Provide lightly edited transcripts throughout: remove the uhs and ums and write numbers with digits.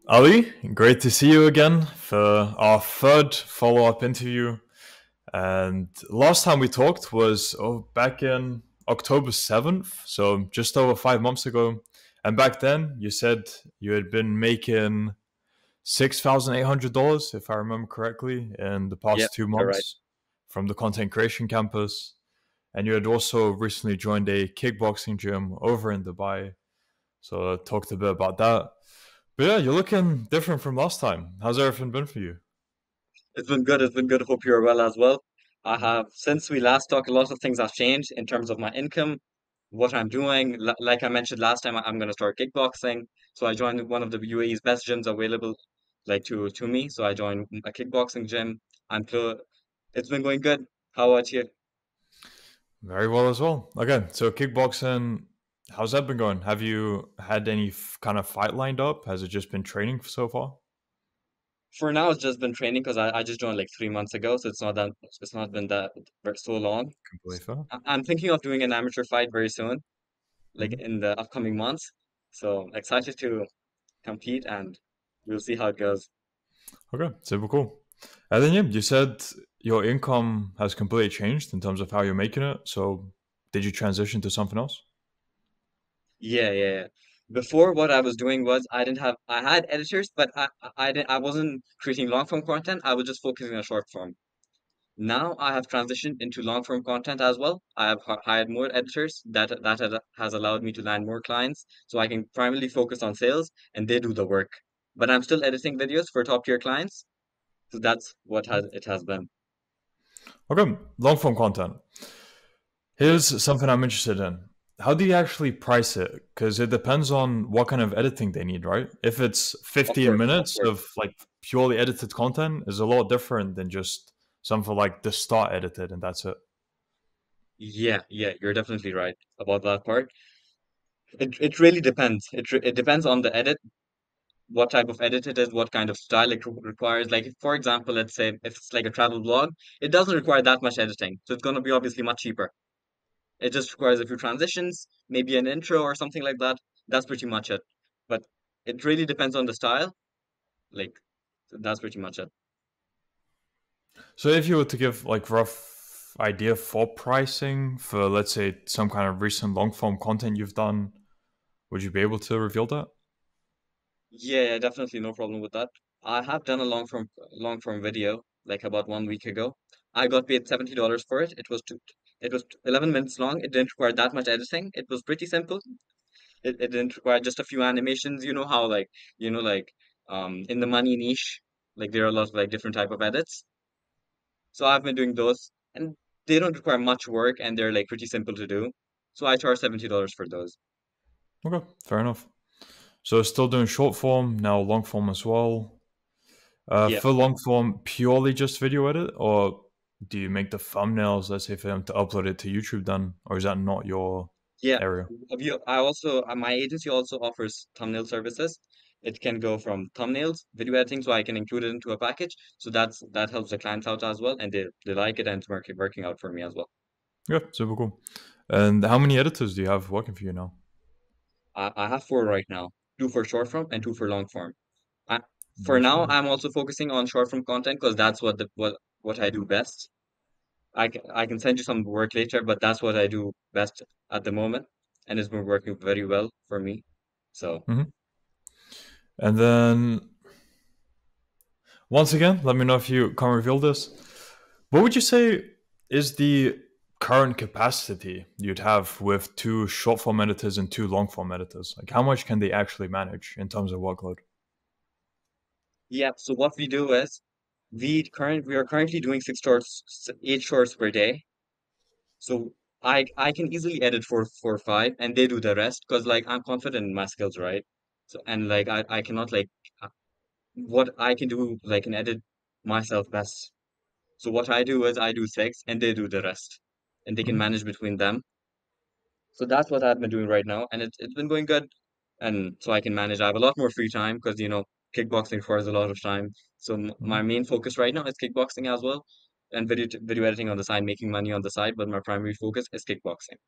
Ali, great to see you again for our third follow-up interview. And last time we talked was back in October 7th, so just over 5 months ago. And back then, you said you had been making $6,800, if I remember correctly, in the Yeah, past two you're right. months from the content creation campus. And you had also recently joined a kickboxing gym over in Dubai. So I talked a bit about that. But yeah, you're looking different from last time. How's everything been for you? It's been good. It's been good. Hope you're well as well. I have, since we last talked, a lot of things have changed in terms of my income, what I'm doing. Like I mentioned last time, I'm going to start kickboxing. So I joined one of the UAE's best gyms available, like to me. So I joined a kickboxing gym. It's been going good. How about you? Very well as well. Okay, so kickboxing, how's that been going? Have you had any kind of fight lined up? Has it just been training so far? For now, it's just been training because I just joined like 3 months ago. So it's not been that so long. Completely fair. I'm thinking of doing an amateur fight very soon, like Mhm. in the upcoming months. So excited to compete and we'll see how it goes. Okay, super cool. And then, yeah, you said your income has completely changed in terms of how you're making it. So, did you transition to something else? Yeah, yeah, yeah. Before what I was doing was I had editors, but I wasn't creating long form content. I was just focusing on short form. Now I have transitioned into long form content as well. I have hired more editors has allowed me to land more clients, so I can primarily focus on sales and they do the work. But I'm still editing videos for top tier clients, so that's what has it has been. Okay, long form content. Here's something I'm interested in. How do you actually price it? Because it depends on what kind of editing they need, right? If it's Of 15 course, of minutes course. of like purely edited content is a lot different than just something like the start edited and that's it. Yeah, yeah, you're definitely right about that part. It really depends. It depends on the edit, what type of edit it is, what kind of style it requires. Like, for example, let's say if it's like a travel blog, it doesn't require that much editing, so it's going to be obviously much cheaper. It just requires a few transitions, maybe an intro or something like that. That's pretty much it. But it really depends on the style. Like, that's pretty much it. So if you were to give like rough idea for pricing for let's say some kind of recent long form content you've done, would you be able to reveal that? Yeah, yeah, definitely no problem with that. I have done a long form video like about 1 week ago. I got paid $70 for it. It was 11 minutes long. It didn't require that much editing. It was pretty simple. It didn't require just a few animations. You know how like in the money niche, like there are a lot of like different type of edits. So I've been doing those and they don't require much work and they're like pretty simple to do. So I charge $70 for those. Okay, fair enough. So still doing short form, now long form as well. Yeah. For long form, purely just video edit, or do you make the thumbnails, let's say, for them to upload it to YouTube then, or is that not your Yeah, area? my agency also offers thumbnail services. It can go from thumbnails, video editing, so I can include it into a package. So that helps the clients out as well, and they like it, and it's working out for me as well. Yeah, super cool. And how many editors do you have working for you now? I have four right now, two for short form and two for long form. I, for Nice now, one. I'm also focusing on short form content because that's what I do best. I can send you some work later, but that's what I do best at the moment, and it's been working very well for me. So. Hmm. And then, once again, let me know if you can reveal this. What would you say is the current capacity you'd have with two short form editors and two long form editors? Like, how much can they actually manage in terms of workload? Yeah, so what we do is we are currently doing 8 shorts per day. So I can easily edit for five and they do the rest because like I'm confident in my skills, right? So and like I cannot like uh, what I can do like can edit myself best. So what I do is I do six and they do the rest. And they can Mhm. manage between them. So that's what I've been doing right now, and it's been going good. And so I can manage. I have a lot more free time because kickboxing requires a lot of time. So my Mhm. main focus right now is kickboxing as well, and video editing on the side, making money on the side. But my primary focus is kickboxing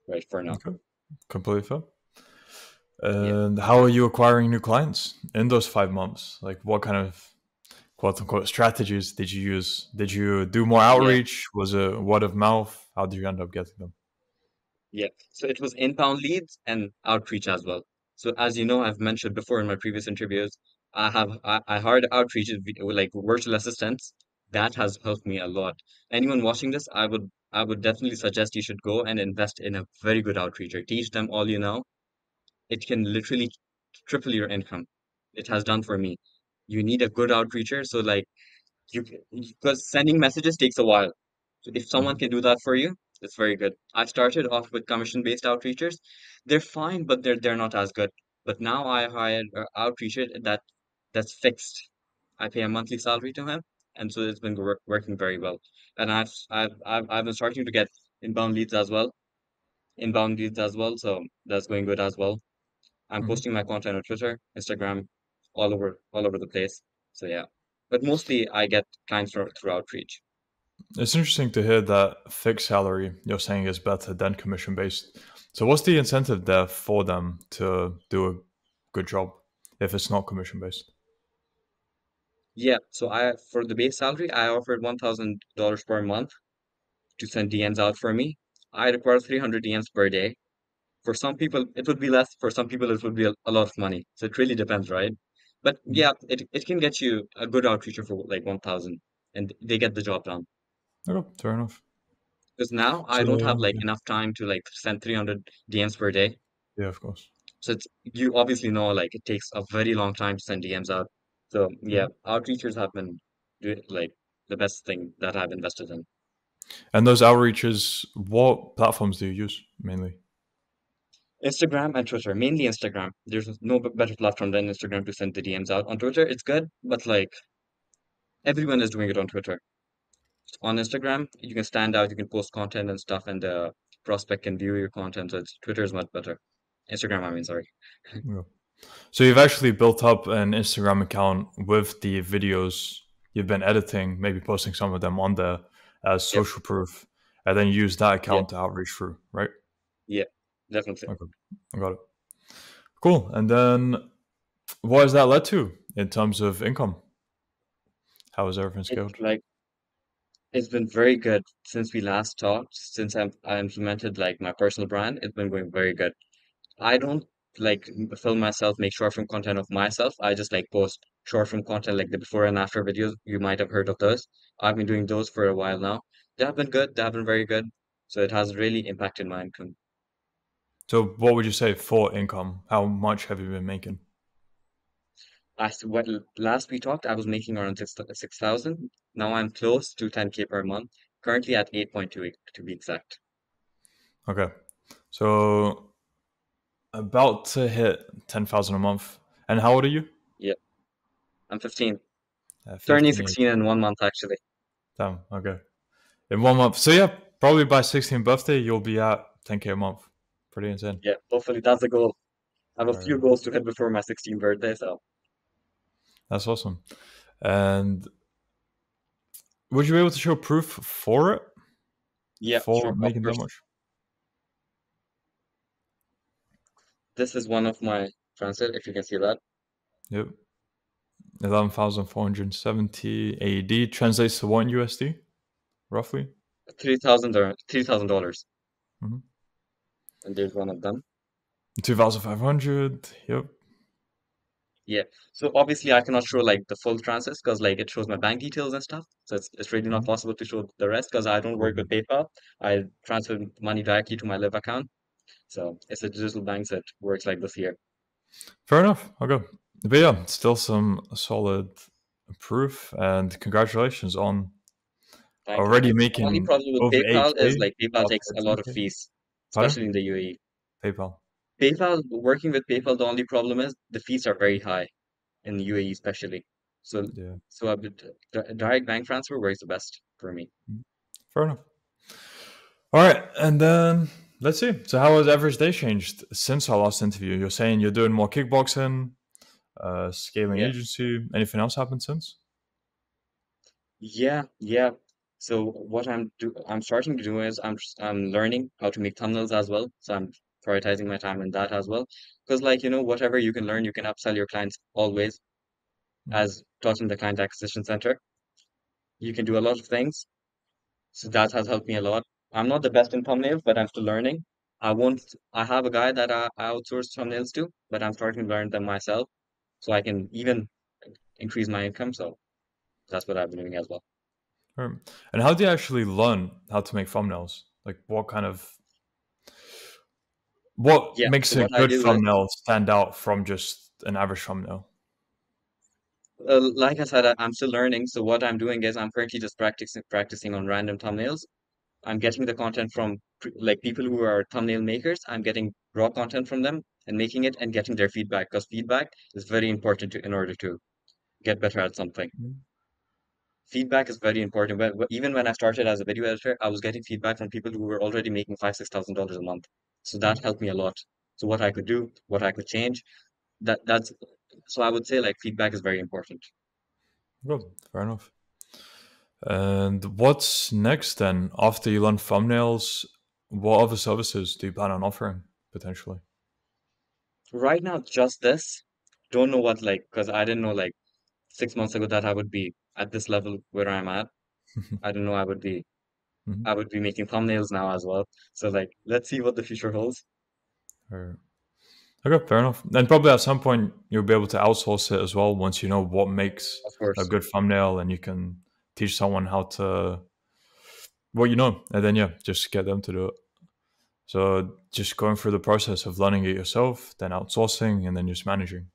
right for now. Okay, completely fair. Yeah, And how are you acquiring new clients in those 5 months? Like, what kind of quote unquote strategies did you use? Did you do more yeah, outreach? Was it word of mouth? How did you end up getting them? yeah. So it was inbound leads and outreach as well. So as you know, I've mentioned before in my previous interviews, I hired outreach with like virtual assistants. That has helped me a lot. Anyone watching this, I would definitely suggest you should go and invest in a very good outreacher. Teach them all you know. It can literally triple your income. It has done for me. You need a good outreacher. So like because sending messages takes a while. So if someone Hmm. can do that for you, it's very good. I started off with commission-based outreachers. They're fine, but they're not as good. But now I hired an outreacher that's fixed. I pay a monthly salary to him, and so it's been working very well. And I've been starting to get inbound leads as well, inbound leads as well. So that's going good as well. I'm Hmm. posting my content on Twitter, Instagram, all over the place. So yeah, but mostly I get clients through outreach. It's interesting to hear that fixed salary you're saying is better than commission based. So, what's the incentive there for them to do a good job if it's not commission based? Yeah, so I for the base salary, I offered $1,000 per month to send DMs out for me. I require 300 DMs per day. For some people, it would be less. For some people, it would be a lot of money. So it really depends, right? But yeah, it can get you a good outreacher for like 1,000, and they get the job done. Okay, fair enough. Because now I don't have So, like yeah, enough time to like send 300 DMs per day. yeah, of course. So it's you obviously know like it takes a very long time to send DMs out. So yeah, Mhm. outreachers have been like the best thing that I've invested in. And those outreaches, what platforms do you use mainly? Instagram and Twitter, mainly Instagram. There's no better platform than Instagram to send the DMs out. On Twitter, it's good, but like everyone is doing it on Twitter. On Instagram, you can stand out, you can post content and stuff, and the prospect can view your content. So Twitter is much better. Instagram, I mean, sorry. Yeah. So you've actually built up an Instagram account with the videos you've been editing, maybe posting some of them on there as Yep, social proof, and then use that yep, account to outreach through, right? yep, definitely. Okay, I got it. Cool. And then what has that led to in terms of income? How has everything It's scaled? like it's been very good since we last talked. Since I implemented like my personal brand, it's been going very good. I don't like film myself, make short form content of myself. I just like post short form content like the before and after videos. You might have heard of those. I've been doing those for a while now. They have been good. They have been very good. So it has really impacted my income. So what would you say for income? How much have you been making? What last we talked, I was making around 6,000. Now I'm close to 10K per month. Currently at 8.2 to be exact. Okay. So about to hit 10,000 a month. And how old are you? Yeah, I'm 15. Turning 15. 16 in 1 month actually. Damn. Okay. In 1 month. So yeah, probably by 16th birthday, you'll be at 10K a month. Pretty insane. Yeah, hopefully that's the goal. I have a Right. few goals to hit before my 16th birthday, so That's awesome. And would you be able to show proof for it? yeah, For sure, of making that course. much? This is one of my transit, if you can see that. Yep. 11,470 AED translates to one USD, roughly. 3,000 or $3,000. Mm-hmm. And there's one of them. 2,500. Yep. Yeah. So obviously I cannot show like the full transits because like it shows my bank details and stuff. So it's really not Mhm. possible to show the rest because I don't work with PayPal. I transfer money directly to my Live account. So it's a digital bank that works like this here. Fair enough. Okay. But yeah, still some solid proof, and congratulations on Thank you. already Thank you. The only making problem with over PayPal is 8K like PayPal up takes to a lot of 10K. fees, Pardon? especially in the UAE. PayPal. Working with PayPal, the only problem is the fees are very high in the UAE especially. So Yeah. so a bit, direct bank transfer works the best for me. Mhm. Fair enough. All right. And then let's see. So, how has average day changed since our last interview? You're saying you're doing more kickboxing, scaling Yeah. agency. Anything else happened since? Yeah, yeah. So what I'm starting to do is I'm learning how to make thumbnails as well. So prioritizing my time in that as well. Because like, whatever you can learn, you can upsell your clients always. Mhm. As taught in the client acquisition center, you can do a lot of things. So that has helped me a lot. I'm not the best in thumbnails, but I'm still learning. I won't, I have a guy that I outsource thumbnails to, but I'm starting to learn them myself so I can even increase my income. So that's what I've been doing as well. Right. And how do you actually learn how to make thumbnails? Like, what Yeah. makes So a what I good do is, thumbnail stand out from just an average thumbnail? like I said, I'm still learning. So what I'm doing is I'm currently just practicing on random thumbnails. I'm getting the content from like people who are thumbnail makers. I'm getting raw content from them and making it and getting their feedback because feedback is very important in order to get better at something. Mhm. Feedback is very important. Even when I started as a video editor, I was getting feedback from people who were already making $5,000, $6,000 a month. So that helped me a lot. So what I could do, what I could change, that's so I would say like feedback is very important. Good, fair enough. And what's next then? After you learn thumbnails, what other services do you plan on offering potentially? Right now, just this. Don't know what like because I didn't know like 6 months ago that I would be at this level where I'm at. I don't know Mhm. I would be making thumbnails now as well. So like let's see what the future holds. Or- Okay, fair enough. And probably at some point you'll be able to outsource it as well once you know what makes Of a course. good thumbnail, and you can teach someone how to what you know, and then yeah, just get them to do it. So just going through the process of learning it yourself, then outsourcing, and then just managing.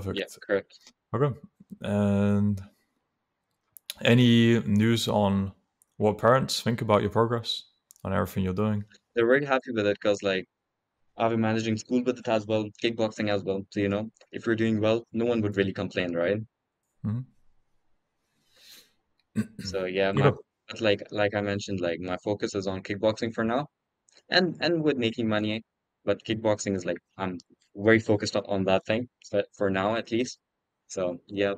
Yeah, Perfect. correct. Okay. And any news on what parents think about your progress on everything you're doing? They're very happy with it because like I've been managing school with it as well, kickboxing as well. So if you're doing well, no one would really complain, right? Mhm. So yeah, my Okay. but like I mentioned, like my focus is on kickboxing for now. And with making money, but kickboxing is like I'm very focused on that thing for now at least. So yeah,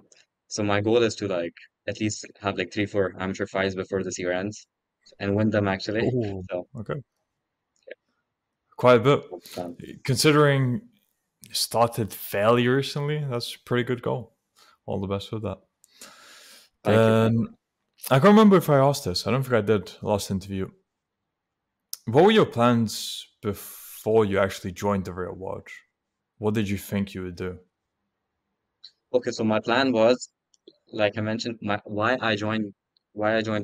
so my goal is to like at least have like 3, 4 amateur fights before this year ends and win them actually. Oh, So okay. Quite a bit. that's the plan. Considering you started fairly recently, that's a pretty good goal. All the best with that. Thank you, thank Then I can't remember if I asked this. I don't think I did last interview. What were your plans before you actually joined the real world? What did you think you would do? you. Okay, so my plan was like I mentioned, my why I joined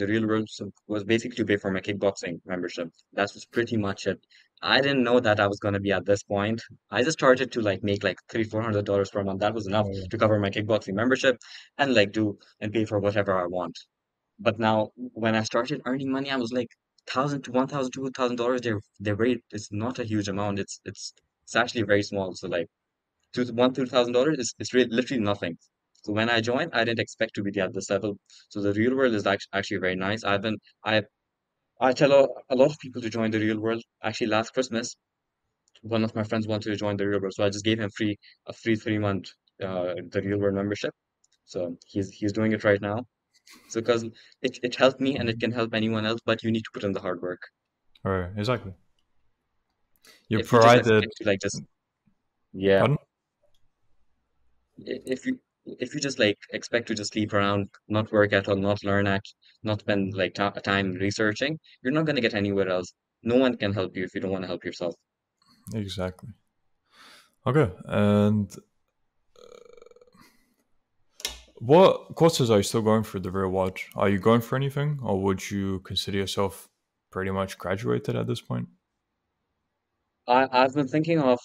the real world was basically to pay for my kickboxing membership. That was pretty much it. I didn't know that I was gonna be at this point. I just started to like make like $300, $400 per month. That was enough Oh, to cover my kickboxing membership and like do and pay for whatever I want. But now when I started earning money, I was like thousand to $1,000, $2,000. They're very it's not a huge amount. It's actually very small. So like $2,000 is really literally nothing. So when I joined, I didn't expect to be at this level. So the real world is actually very nice. I tell a lot of people to join the real world. Actually, last Christmas, one of my friends wanted to join the real world, so I just gave him a free 3 month the real world membership. So he's doing it right now. So because it helped me and it can help anyone else, but you need to put in the hard work. all right, exactly. You If you just provided, expect to like just yeah, pardon? if you just like expect to just sleep around, not work at all, not learn act, not spend like time researching, you're not going to get anywhere else. No one can help you if you don't want to help yourself. Exactly. Okay, and what courses are you still going for the real watch? Are you going for anything, or would you consider yourself pretty much graduated at this point? I've been thinking of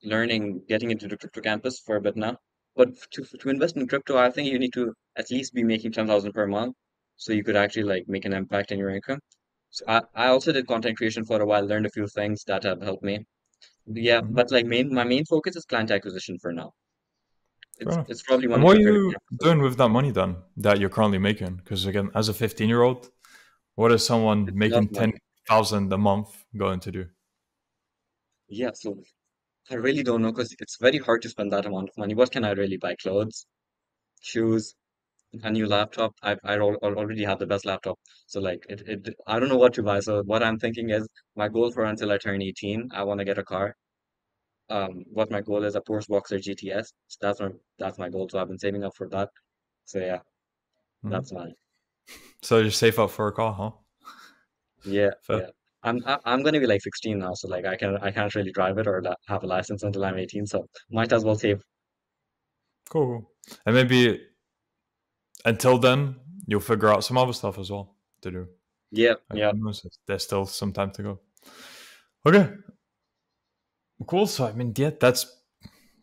learning, getting into the crypto campus for a bit now. But to invest in crypto, I think you need to at least be making 10,000 per month, so you could actually like make an impact in your income. So I also did content creation for a while, learned a few things that have helped me. Yeah, Hmm. but like my main focus is client acquisition for now. Fair enough. It's probably one And of what are my favorite you campuses. doing with that money then that you're currently making? Because again, as a 15-year-old, what is someone It's a lot making of money. 10,000 a month going to do? Yeah, so I really don't know because it's very hard to spend that amount of money. What can I really buy? Clothes, shoes. a new laptop. Already have the best laptop. So like I don't know what to buy. So what I'm thinking is my goal for until I turn 18, I want to get a car. What my goal is a Porsche Boxer GTS. So that's my goal. So I've been saving up for that. So yeah, Mhm. that's mine. So you're safe up for a car, huh? Yeah, Fair. yeah. I'm gonna be like 16 now, so like I can't really drive it or have a license until I'm 18. So might as well save. Cool, cool. And maybe until then, you'll figure out some other stuff as well to do. Yeah, yeah. Who knows? There's still some time to go. Okay, cool. So I mean, yeah, that's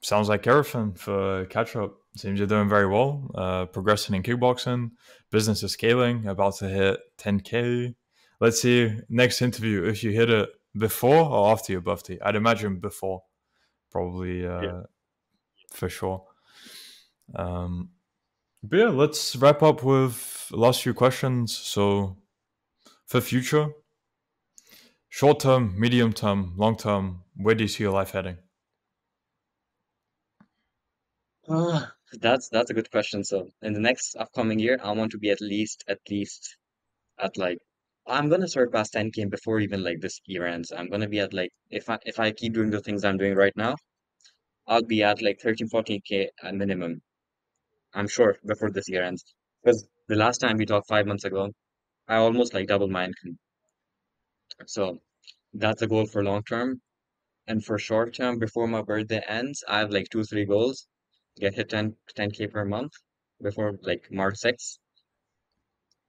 sounds like everything for catch up. Seems you're doing very well. Progressing in kickboxing, business is scaling, about to hit 10K. Let's see next interview if you hit it before or after your birthday. I'd imagine before, probably Yeah. for sure. Um, but yeah, let's wrap up with last few questions. So for future, short term, medium term, long term, where do you see your life heading? That's a good question. So in the next upcoming year, I want to be at least at like I'm gonna surpass 10K before even like this year ends. I'm gonna be at like if I keep doing the things I'm doing right now, I'll be at like 13, 14K at minimum. I'm sure before this year ends. Because the last time we talked 5 months ago, I almost like doubled my income. So that's a goal for long term. And for short term, before my birthday ends, I have like two, three goals. Get hit 10K per month before like March 6th.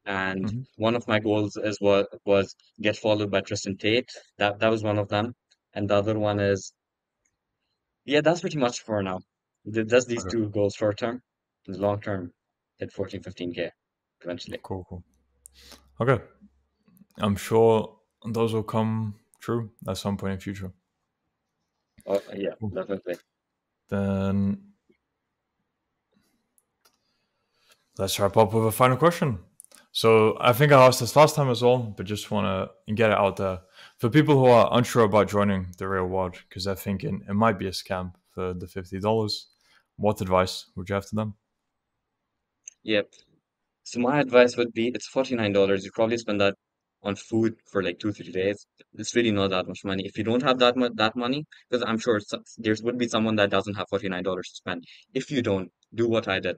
And Mhm. one of my goals is what was get followed by Tristan Tate. That was one of them. And the other one is yeah, that's pretty much for now. That's these Okay, two goals short term. And long term, hit 14, 15K eventually. cool, cool. Okay, I'm sure those will come true at some point in future. Oh yeah, Cool. definitely. Then let's wrap up with a final question. So I think I asked this last time as well, but just want to get it out there for people who are unsure about joining the real world because they're thinking it might be a scam for the $50. What advice would you have to them? Yep. So my advice would be it's $49. You probably spend that on food for like 2, 3 days. It's really not that much money. If you don't have that money, because I'm sure there would be someone that doesn't have $49 to spend. If you don't, do what I did.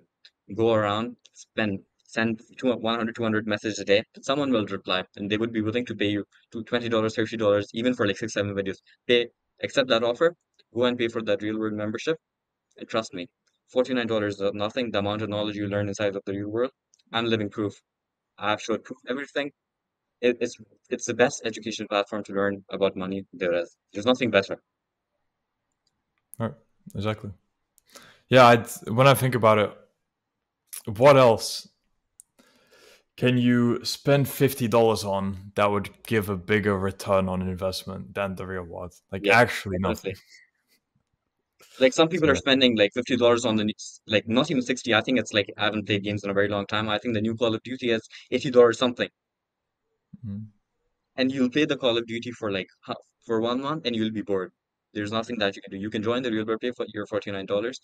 Go around, send 100, 200 messages a day. Someone will reply, and they would be willing to pay you to $20, $30, even for like 6, 7 videos. Pay, accept that offer. Go and pay for that real world membership. And trust me, $49 is nothing. The amount of knowledge you learn inside of the real world. I'm living proof. I've showed proof everything. It's the best education platform to learn about money there is. There's nothing better. Right, exactly. Yeah, when I think about it, what else can you spend $50 on that would give a bigger return on investment than the real world? Like Yeah, actually nothing. definitely. Like some So people are yeah. spending like $50 on like not even 60. I think it's like I haven't played games in a very long time. I think the new Call of Duty is $80 something. Mhm. And you'll pay the Call of Duty for like for 1 month and you'll be bored. There's nothing that you can do. You can join the real world, pay for your $49,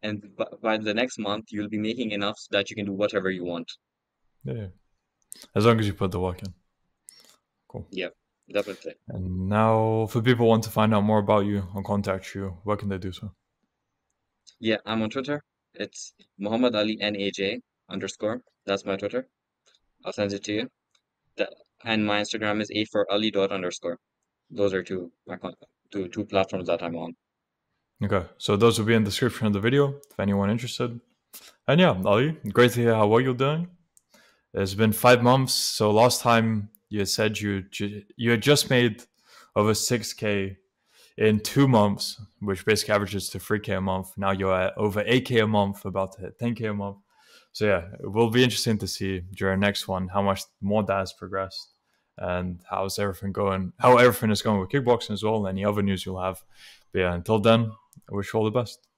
and by the next month you'll be making enough so that you can do whatever you want. Yeah. As long as you put the work in. Cool. Yeah, definitely. And now, for people who want to find out more about you or contact you, where can they do so? Yeah, I'm on Twitter. It's Muhammad Ali NAJ underscore. That's my Twitter. I'll send it to you. The, and my Instagram is a for Ali dot underscore. Those are two platforms that I'm on. Okay, so those will be in the description of the video if anyone interested. And yeah, Ali, great to hear how well you're doing. It's been 5 months, so last time you had said you had just made over 6K in 2 months, which basically averages to 3K a month. Now you're at over 8K a month, about to hit 10K a month. So yeah, it will be interesting to see during next one how much more that has progressed and how's everything going, how everything is going with kickboxing as well, and any other news you'll have. But yeah, until then, I wish you all the best.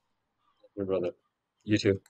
Your brother. You too.